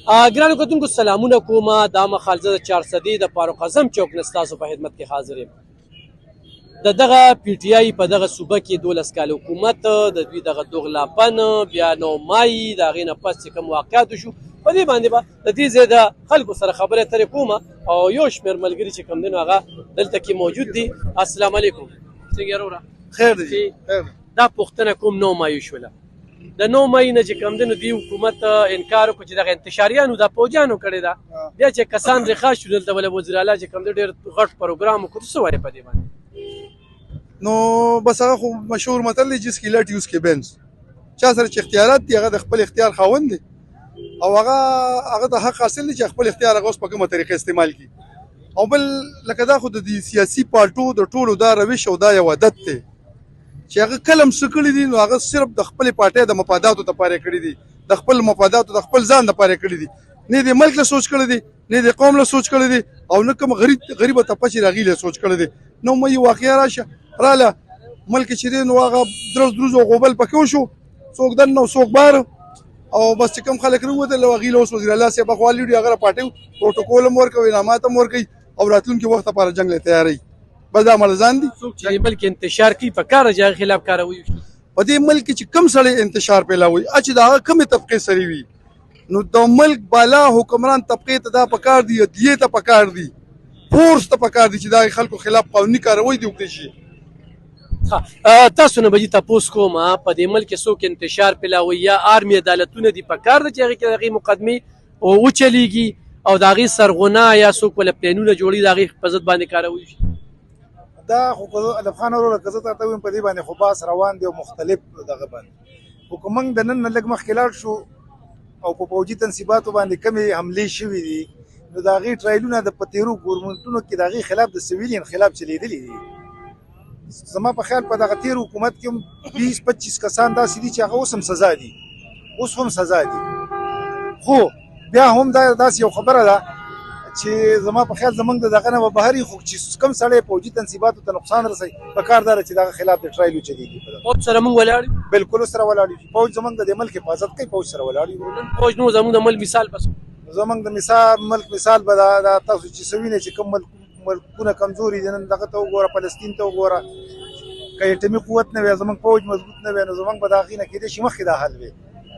ګرانو کتونکو سلامونه کوم. دا مهال زه د چارسدي د فاروق اعظم چوک نه ستاسو په خدمت کې حاضر یم. د دغه پی ټی آی په دغه صوبه کې 12 کال حکومت د دوی دغه دوغلاپن بیا 9 مای د هغې نه پس چې کوم واقعات وشو په دې باندې به د دې ځای د خلکو سره خبرې اترې کوم او یو شمېر ملګري چې کوم دي نو هغه دلته کې موجود دي. السلام علیکم. څنګه یې وروره؟ خیر دی. دا پوښتنه کوم 9 مای شوله. د 9 مای نه چې کوم دی نو دوی حکومت انکار وکړو چې دغه انتشاریانو دا پوجانو کړې ده. بیا چې کسان رخا شو دلته بله وزیر اعلی چې کوم دی ډېر غټ پروګرام وکړو. څه وایې په دې باندې؟ نو بس هغه خو مشهور متل دی جس کی لټ یوز کې بینز. چا سره چې اختیارات دي هغه د خپل اختیار خاوند دی او هغه د حق حاصل دی چې خپل اختیار هغه اوس په کومه طریقه استعمال کړي. او بل لکه دا خو د سیاسي پارټو د ټولو دا روش او دا یو عادت دی چې هغه کلم څه کړي دي نو هغه صرف د خپلې پارټۍ د مفاداتو دپاره کړي دي، د خپل مفاداتو د خپل ځان دپاره کړي دي. نه د ملک له سوچ کړی دی، نه د قوم له سوچ کړی دی او نه کوم غریبه طبقه چې د هغې له سوچ کړی دی. نو مې واقعه راشه راله ملک چې دی نو هغه دروز او غوبل پکې وشو، څوک دننه او څوک بهر او بس چې کوم خلک راووتل او هغې له اوس وزیر الله صاحب اخوا لیډي هغه پارټۍ پروټوکول هم ورکوي، انعامات هم ورکوي او راتلونکي وخت لپاره جنګ له تیاروي. بس دا ملزان دي څوک چې ملک انتشار کوي په کار چې هغه خلاف کاروي. په دې ملک چې کم سړی انتشار پیلاوي چې د هغه کمې طبقې سره وي نو د ملک بالا حکمران طبقې ته دا پکار دي، عدلیې ته پکار دي، فورس ته پکار دي چې دا خلکو خلاف قانوني کاروي دې وکړي شي. تاسو نه به دې تپوس کوم په دې ملک کې څوک انتشار پیلاوي یا آرمي عدالتونه دي پکار ده چې هغې کې د هغې مقدمې وچلیږي او د هغې سرغونه یا څوک ولا پلینونه جوړي د هغې په ضد باندې کاروي شي. دا خو ادب خان وروره که زه تا ته ویم په دې باندې خو بحث روان دی او مختلف دغه باندې خو که موږ د نن نه لږ مخکې لاړ شو او په پوځي تنصیباتو باندې کمې حملې شوي دي نو د هغې ټرایلونه د په تېرو ګورمنټونو کې د هغې خلاف د سویلي انقلاب چلېدلي دي. زما په خیال په دغه تېر حکومت کې هم 20-25 کسان داسې دي چې هغه اوس هم سزا دي، اوس هم سزا دي. خو بیا هم دا داسې یو خبره ده چې زما په خیال زمونږ د دغه نه به بهر خو چې کوم سړی پوځي تنصیباتو ته نقصان رسوي په کار دا چې دغه خلاف د ټرایل وچلېږي. پوځ سره موږ ولاړ یو، بلکل سره ولاړ یو. پوځ زمونږ د دې ملک حفاظت کوي، پوځ سره ولاړ یو. پوځ نو زموږ د ملک مثال بس زمونږ د ملک مثال به دا تاسو چې سوینه چې کوم ملکونه کمزوري دي نن دغه ته وګوره، فلسطین ته وګوره، که اټمي قوت نه وي زمونږ پوځ مضبوط نه وي نو زمونږ به د هغې نه کېدای شي مخکې دا حل وي.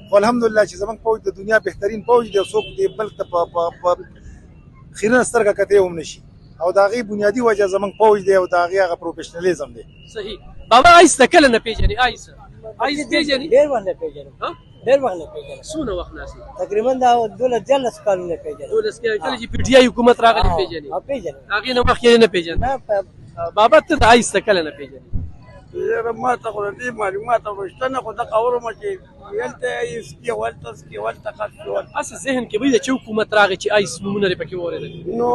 خو الحمدلله چې زمونږ پوځ د دنیا بهترین پوځ دی او څوک دې ملک ته په خیرنه سترګه کتې هم نشي او د هغې بنیادي وجه زمونږ پوځ دی او د هغې هغه پروفیشنلیزم دی. صحیح. بابا آیس د کله نه پېژنې؟ آیس پېژنې؟ ډېر وخت نه پېژنم، ډېر وخت نه پېژنم. څونه وخت ناست؟ تقریبا دا 12-13 کالونه پېژنم. 12 کله چې پی ټي آی حکومت راغلی پېژنې؟ پېژنم. هغې نه مخکې نه پېژنې؟ بابا ته د آیس د کله نه پېژنې؟ یاره ما ته خو د دې معلومات او شته نه، خو دغه اورمه چې هلته آیس کې هلته سکي هلته خس شو. هسې ذهن کې به وي چې حکومت راغی چې آیس نومونه یې پکې واورېدل نو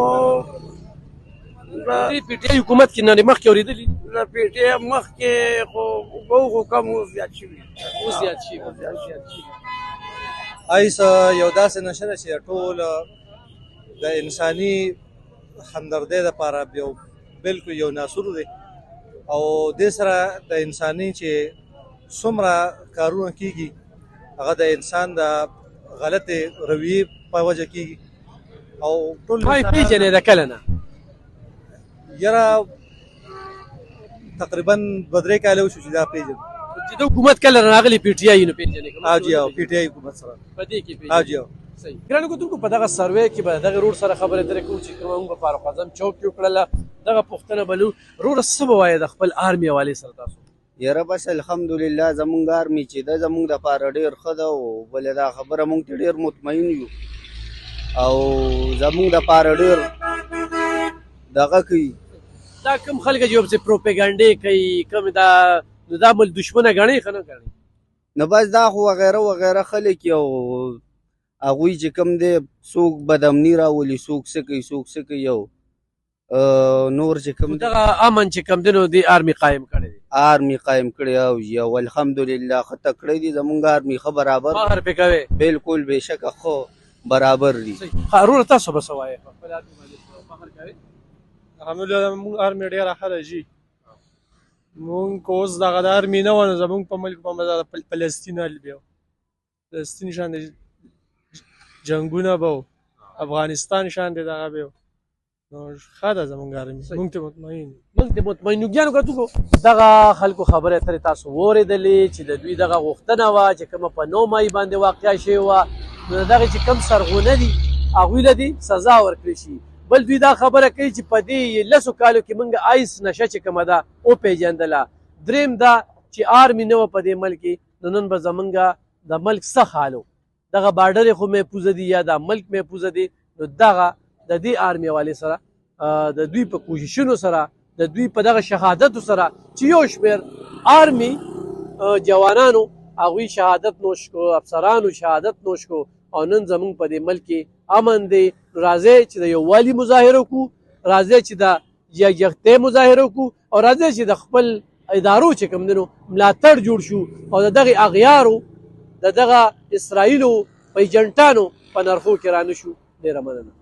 دې پی ټي آی حکومت کې نه مخکې اورېدلي د پی ټي آی مخکې خو خو کم اوس زیات شوي. اوس زیات شوي. آیس یو داسې نشه ده چې ټول د انساني همدردۍ دپاره یو بلکل یو ناسور دی او دې سره د انساني چې څومره کارونه کېږي هغه د انسان د غلطې رویې په وجه کېږي او ټول پېژنې د کله نه؟ یاره تقریبا 2-3 کاله وشو چې دا پېژنم. چې د حکومت کله راغلی پی ټي آی نو پېژنې؟ جی او پی ټي آی حکومت سره په دې کې پېژنې؟ جی او صحیح. ګرانو کتونکو په دغه سروې کې به دغه روډ سره خبرې اترې کوو چې کومه موږ په فاروق اعظم چوک کې وکړله. دغه پوښتنه به لو روډه څه به وایې د خپل آرمي حوالې سره تاسو؟ یاره بس الحمدلله زمونږ آرمي چې ده زمونږ دپاره ډېر ښه ده او بله دا خبره مونږ ته ډېر مطمئن یو او زمونږ دپاره ډېر دغه کوي. دا کوم خلک چې یو څه پروپیګنډې کوي کوم دا نو دا بل دشمنه ګڼئ که نه ګڼئ؟ نو بس دا خو وغیره وغیره خلک یو هغوی چې کوم دی څوک بدامني راولي، څوک څه کوي څوک څه کوي او نور چې کوم دغه امن چې کوم دی نو دې آرمي قایم کړی دی؟ آرمي قایم کړی او یو الحمدلله ښه تکړه دي زمونږ آرمي ښه برابر فخر پې کوې؟ بلکل بېشکه ښه برابر دي. وروره تاسو به څه وایې خپل آرمي باندې فخر کوې؟ الحمدلله زموږ آرمي ډېره ښه ده جي. مونږ که اوس دغه د آرمي نه وه نو زمونږ په ملک به فلسطین حل بیا فلسطین شان جنګونه به و افغانستان شان دی دغه به و نو ښه ده زموږ ارمي موږ ته مطمئن یو. موږ د مطمئنوګیانو کتو کو دغه خلکو خبره ترې تاسو واورېدلې چې د دوی دغه غوښتنه وه چې کومه په 9 مای باندې واقع شوې وه نو دغه چې کم سرغونه دي هغوی له دې سزا ورکړې شي. بل دوی دا خبره کوي چې په دې 10 کالو کې موږ آیس نشه چې کومه ده وپېژندله. دریم دا چې آرمي نه وه په دې ملک کې نو نن به زمونږ د ملک څه حال و. دغه بارډرې خو محفوظه دي یا دا ملک محفوظه دي نو دغه د دې آرمي حوالې سره د دوی په کوششونو سره د دوی په دغه شهادتو سره چې یو شمېر آرمي جوانانو هغوی شهادت نوش کو افسرانو شهادت نوش کو او نن زمونږ په دې ملک کې امن دی. راځئ چې د یووالي مظاهره وکړو راځئ چې د یکجهتۍ مظاهره وکړو او راځئ چې د خپل ادارو چې کوم دی نو ملاتړ جوړ شو او د دغې اغیارو د دغه اسرائیلو په ایجنټانو په نرخو کې رانه شو. ډېره مننه.